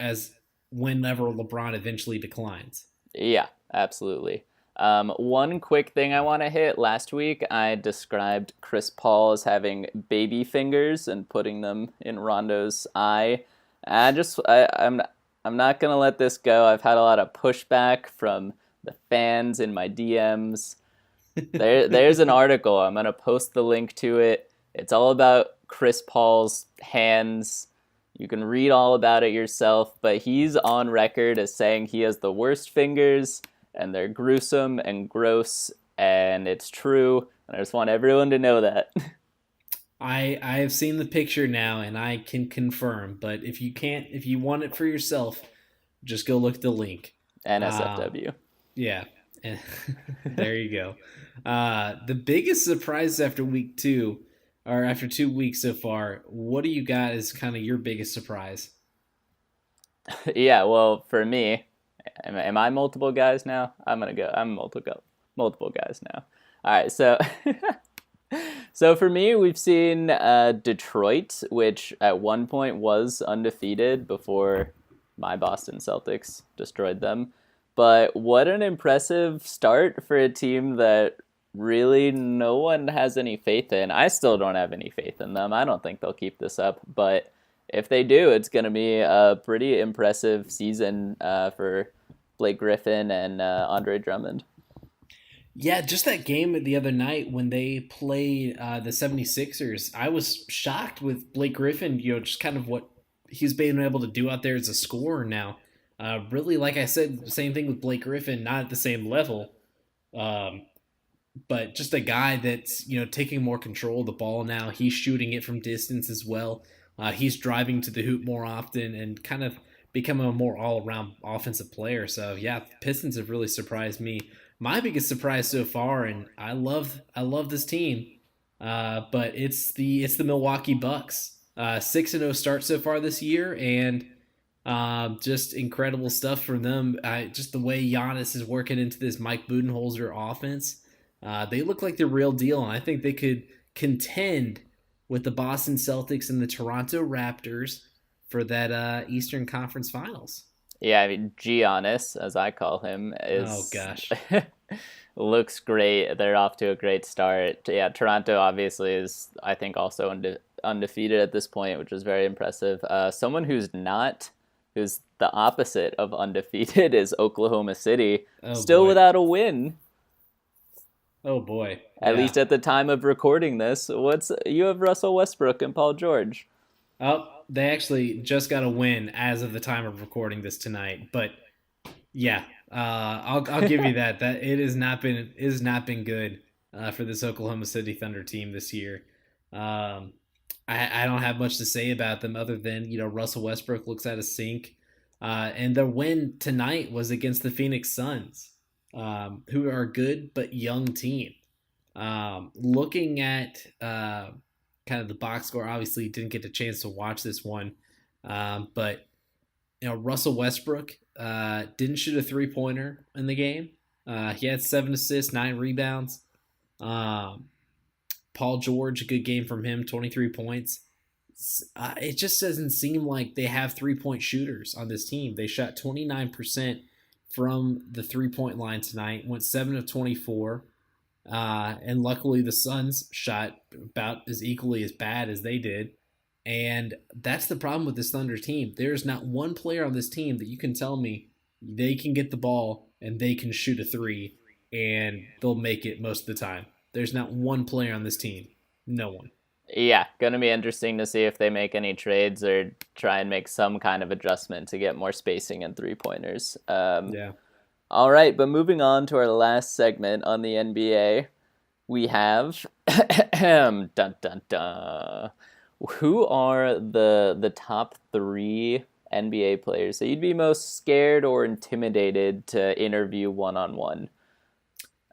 as whenever LeBron eventually declines. Yeah, absolutely. One quick thing I want to hit. Last week, I described Chris Paul as having baby fingers and putting them in Rondo's eye. I'm not gonna let this go. I've had a lot of pushback from the fans in my DMs. There's an article. I'm gonna post the link to it. It's all about Chris Paul's hands. You can read all about it yourself, but he's on record as saying he has the worst fingers, and they're gruesome and gross, and it's true. And I just want everyone to know that. I have seen the picture now, and I can confirm. But if you want it for yourself, just go look at the link. NSFW. Yeah, there you go. The biggest surprises after week 2, or after 2 weeks so far. What do you got as kind of your biggest surprise? Yeah, well, for me, am I multiple guys now? I'm multiple guys now. All right, so. So for me, we've seen Detroit, which at one point was undefeated before my Boston Celtics destroyed them. But what an impressive start for a team that really no one has any faith in. I still don't have any faith in them. I don't think they'll keep this up. But if they do, it's going to be a pretty impressive season for Blake Griffin and Andre Drummond. Yeah, just that game the other night when they played the 76ers, I was shocked with Blake Griffin, just kind of what he's been able to do out there as a scorer now. Really, like I said, same thing with Blake Griffin, not at the same level, but just a guy that's, taking more control of the ball now. He's shooting it from distance as well. He's driving to the hoop more often and kind of becoming a more all-around offensive player. So, yeah, the Pistons have really surprised me. My biggest surprise so far, and I love this team, but it's the Milwaukee Bucks. 6-0 start so far this year, and just incredible stuff from them. Just the way Giannis is working into this Mike Budenholzer offense, they look like the real deal, and I think they could contend with the Boston Celtics and the Toronto Raptors for that Eastern Conference Finals. Yeah, I mean, Giannis, as I call him, looks great. They're off to a great start. Yeah, Toronto obviously is, I think, also undefeated at this point, which is very impressive. Someone who's the opposite of undefeated is Oklahoma City, still without a win. Oh boy! At least at the time of recording this, you have Russell Westbrook and Paul George. Oh, they actually just got a win as of the time of recording this tonight. But yeah, I'll give you that. That it has not been good for this Oklahoma City Thunder team this year. I don't have much to say about them other than, Russell Westbrook looks at a sink. And their win tonight was against the Phoenix Suns, who are a good but young team. Looking at kind of the box score, obviously didn't get a chance to watch this one, but Russell Westbrook didn't shoot a 3-pointer in the game. He had 7 assists, 9 rebounds. Paul George, a good game from him, 23 points. It just doesn't seem like they have 3-point shooters on this team. They shot 29% from the 3-point line tonight, went 7 of 24. And luckily the Suns shot about as equally as bad as they did. And that's the problem with this Thunder team. There's not one player on this team that you can tell me they can get the ball and they can shoot a 3 and they'll make it most of the time. There's not one player on this team. No one. Yeah, going to be interesting to see if they make any trades or try and make some kind of adjustment to get more spacing and 3-pointers. Yeah. All right, but moving on to our last segment on the NBA, we have dun dun dun. Who are the top 3 NBA players that you'd be most scared or intimidated to interview one-on-one?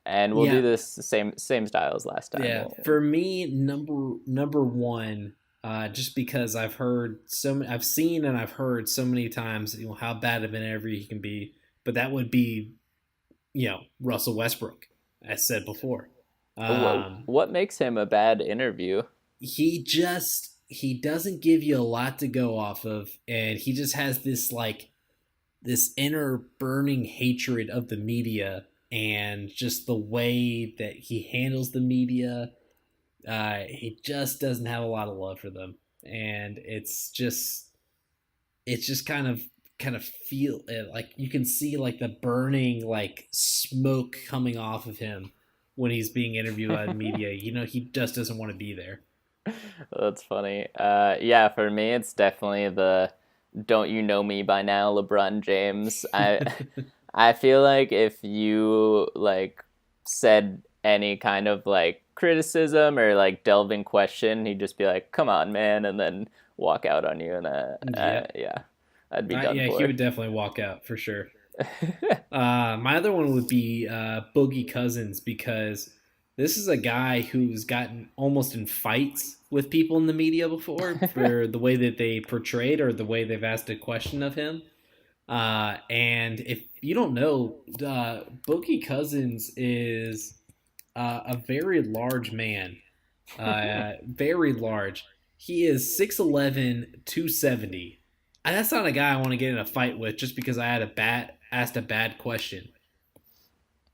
And we'll do this same style as last time. Yeah, for me, number one, just because I've seen and I've heard so many times, how bad of an interview he can be. But that would be, Russell Westbrook, as said before. What makes him a bad interview? He doesn't give you a lot to go off of, and he just has this inner burning hatred of the media. And just the way that he handles the media, he just doesn't have a lot of love for them, and it's just kind of feel like you can see like the burning like smoke coming off of him when he's being interviewed by the media. He just doesn't want to be there. That's funny. Yeah, for me, it's definitely the "Don't you know me by now," LeBron James. I feel like if you said any kind of criticism or delving question, he'd just be like, "Come on, man," and then walk out on you. And yeah, I'd be done for. He would definitely walk out for sure. My other one would be Boogie Cousins, because this is a guy who's gotten almost in fights with people in the media before for the way that they portrayed or the way they've asked a question of him. And if you don't know, Boogie Cousins is a very large man. Very large. He is 6'11", 270. That's not a guy I want to get in a fight with just because I asked a bad question.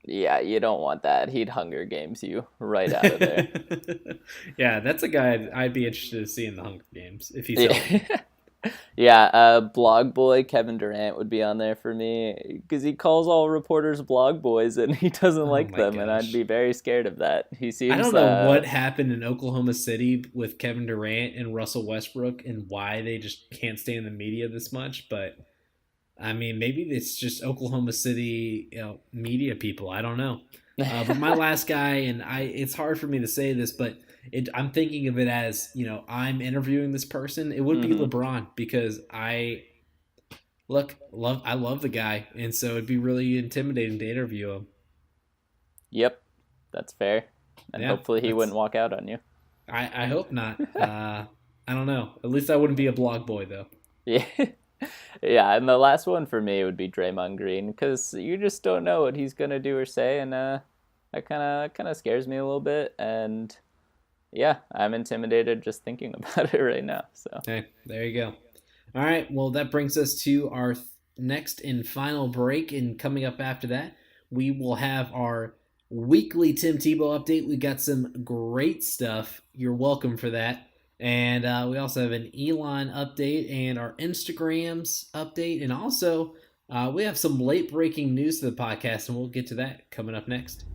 Yeah, you don't want that. He'd Hunger Games you right out of there. Yeah, that's a guy I'd be interested to see in the Hunger Games if he's healthy. Yeah, blog boy Kevin Durant would be on there for me because he calls all reporters blog boys and he doesn't like them, and I'd be very scared of that. He seems. I don't know what happened in Oklahoma City with Kevin Durant and Russell Westbrook and why they just can't stay in the media this much, but I mean, maybe it's just Oklahoma City, media people. I don't know. But my last guy, and it's hard for me to say this, but I'm thinking of it as, I'm interviewing this person. It would be LeBron, because I love the guy, and so it'd be really intimidating to interview him. Yep, that's fair. And hopefully he wouldn't walk out on you. I hope not. I don't know. At least I wouldn't be a blog boy, though. Yeah. Yeah, and the last one for me would be Draymond Green, because you just don't know what he's going to do or say, and that kind of scares me a little bit, and yeah, I'm intimidated just thinking about it right now. So hey, there you go. All right, well, that brings us to our next and final break, and coming up after that, we will have our weekly Tim Tebow update. We got some great stuff. You're welcome for that. And we also have an Elon update and our Instagrams update. And also, we have some late-breaking news to the podcast, and we'll get to that coming up next.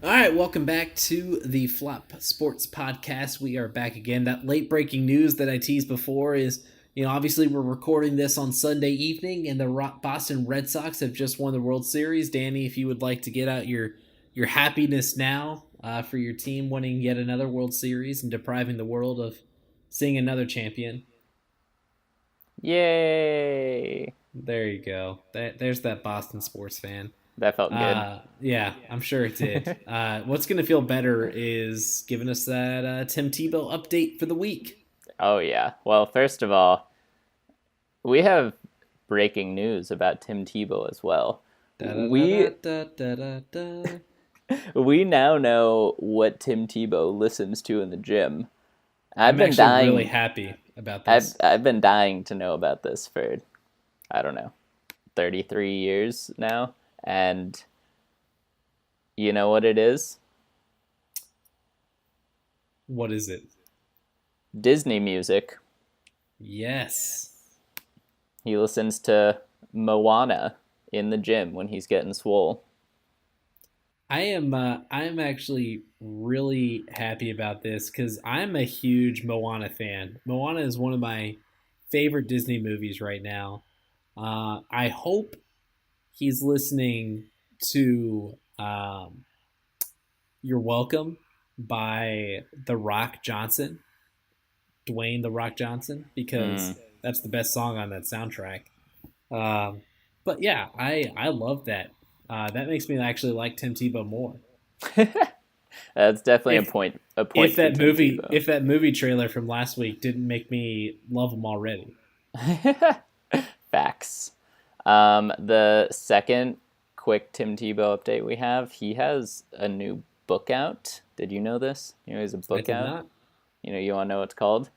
All right, welcome back to the Flop Sports Podcast. We are back again. That late-breaking news that I teased before is, Obviously we're recording this on Sunday evening, and the Boston Red Sox have just won the World Series. Danny, if you would like to get out your happiness now for your team winning yet another World Series and depriving the world of seeing another champion. Yay! There you go. There's that Boston sports fan. That felt good. Yeah, I'm sure it did. What's going to feel better is giving us that Tim Tebow update for the week. Oh, yeah. Well, first of all, we have breaking news about Tim Tebow as well. We now know what Tim Tebow listens to in the gym. I'm really happy about this. I've been dying to know about this for, I don't know, 33 years now. And you know what it is? What is it? Disney music. Yes. He listens to Moana in the gym when he's getting swole. I'm actually really happy about this because I'm a huge Moana fan. Moana is one of my favorite Disney movies right now. I hope he's listening to You're Welcome by The Rock Johnson, Dwayne The Rock Johnson, because that's the best song on that soundtrack. But yeah, I love that. That makes me actually like Tim Tebow more. That's definitely a point. If that movie trailer from last week didn't make me love him already. Facts. The second quick Tim Tebow update we have, he has a new book out. Did you know this? He has a book out. Not. You want to know what it's called?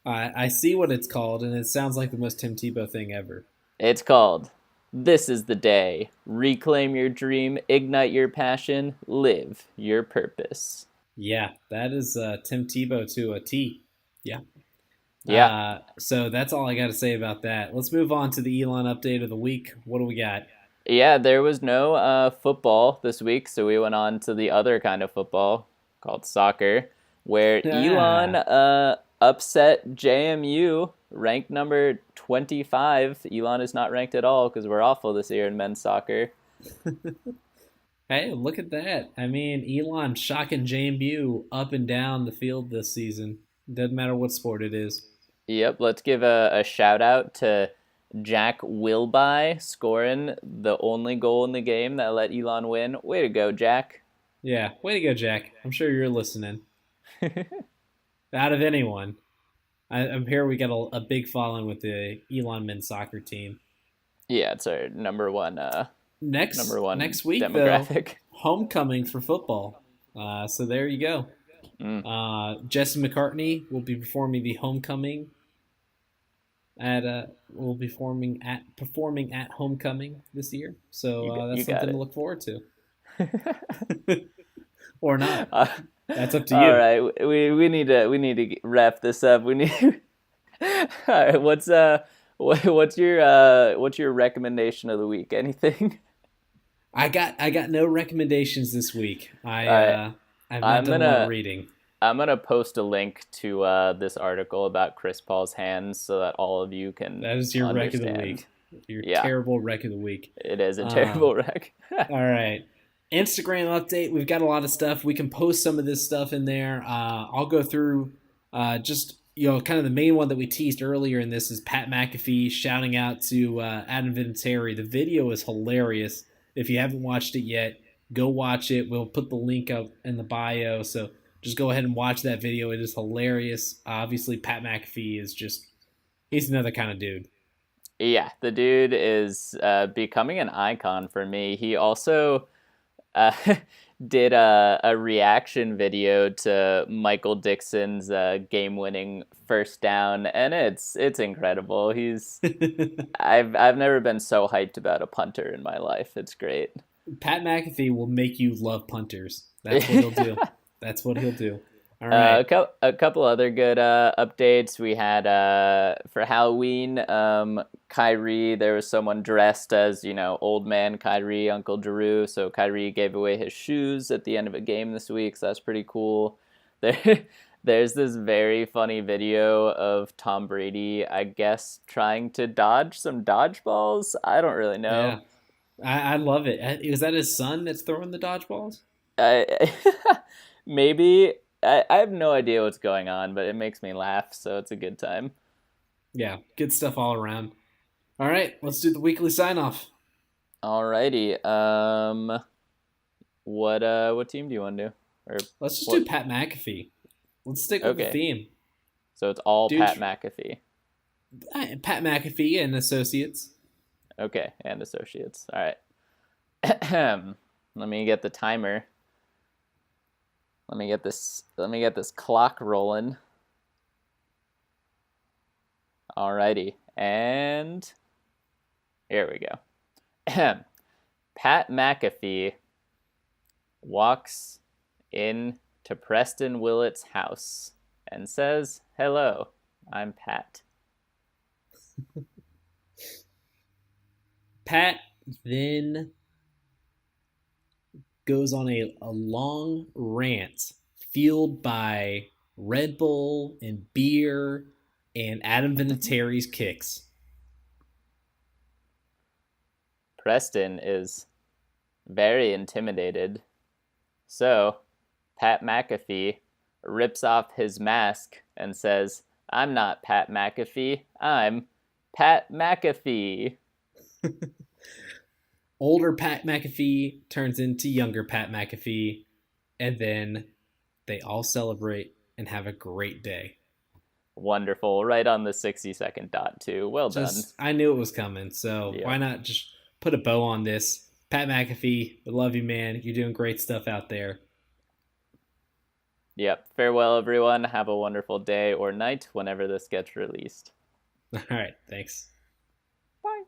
I see what it's called, and it sounds like the most Tim Tebow thing ever. It's called This Is the Day. Reclaim your dream, ignite your passion, live your purpose. Yeah, that is Tim Tebow to a T. Yeah. Yeah. So that's all I got to say about that. Let's move on to the Elon update of the week. What do we got? Yeah, there was no football this week, so we went on to the other kind of football called soccer, where Elon upset JMU, ranked number 25. Elon is not ranked at all because we're awful this year in men's soccer. Hey, look at that. I mean, Elon shocking JMU up and down the field this season. Doesn't matter what sport it is. Yep, let's give a shout out to Jack Wilby scoring the only goal in the game that let Elon win. Way to go, Jack. Yeah, way to go, Jack. I'm sure you're listening. Out of anyone. I'm here. We got a big following with the Elon men's soccer team. Yeah, it's our number one next week demographic. Though, homecoming for football. So there you go. Jesse McCartney will be performing the homecoming performing at homecoming this year. So that's something to look forward to. Or not. That's up to you. All right, we need to wrap this up. We need. All right, what's your recommendation of the week? Anything? I got no recommendations this week. I've not done a lot of reading. I'm gonna post a link to this article about Chris Paul's hands so that all of you can. That is your understand. wreck of the week. Your terrible wreck of the week. It is a terrible wreck. All right. Instagram update. We've got a lot of stuff. We can post some of this stuff in there. I'll go through just kind of the main one that we teased earlier in this is Pat McAfee shouting out to Adam Vinatieri. The video is hilarious. If you haven't watched it yet, go watch it. We'll put the link up in the bio. So just go ahead and watch that video. It is hilarious. Obviously, Pat McAfee is he's another kind of dude. Yeah, the dude is becoming an icon for me. He also did a reaction video to Michael Dixon's game-winning first down, and it's incredible. I've never been so hyped about a punter in my life. It's great. Pat McAfee will make you love punters. That's what he'll do. That's what he'll do. All right. A couple other good updates. We had for Halloween, Kyrie, there was someone dressed as, old man Kyrie, Uncle Drew. So Kyrie gave away his shoes at the end of a game this week. So that's pretty cool. There's this very funny video of Tom Brady, I guess, trying to dodge some dodgeballs. I don't really know. Yeah, I love it. Is that his son that's throwing the dodgeballs? I, maybe. I have no idea what's going on, but it makes me laugh, so it's a good time. Yeah, good stuff all around. All right, let's do the weekly sign off. Alrighty. What team do you want to do? Or Let's just what? do Pat McAfee. Let's stick with the Okay, theme. so it's all Dude, Pat McAfee. Pat McAfee and Associates. Okay, and associates. All right. Let me get the timer. Let me get this. Let me get this clock rolling. Alrighty, and here we go. Pat McAfee walks in to Preston Willet's house and says, "Hello, I'm Pat." Pat then goes on a long rant fueled by Red Bull and beer and Adam Vinatieri's kicks. Preston is very intimidated. So, Pat McAfee rips off his mask and says, "I'm not Pat McAfee, I'm Pat McAfee." Older Pat McAfee turns into younger Pat McAfee, and then they all celebrate and have a great day. Wonderful. Right on the 60-second dot, too. Well done. I knew it was coming, so Yeah. why not just put a bow on this? Pat McAfee, I love you, man. You're doing great stuff out there. Yep. Farewell, everyone. Have a wonderful day or night whenever this gets released. All right, thanks. Bye.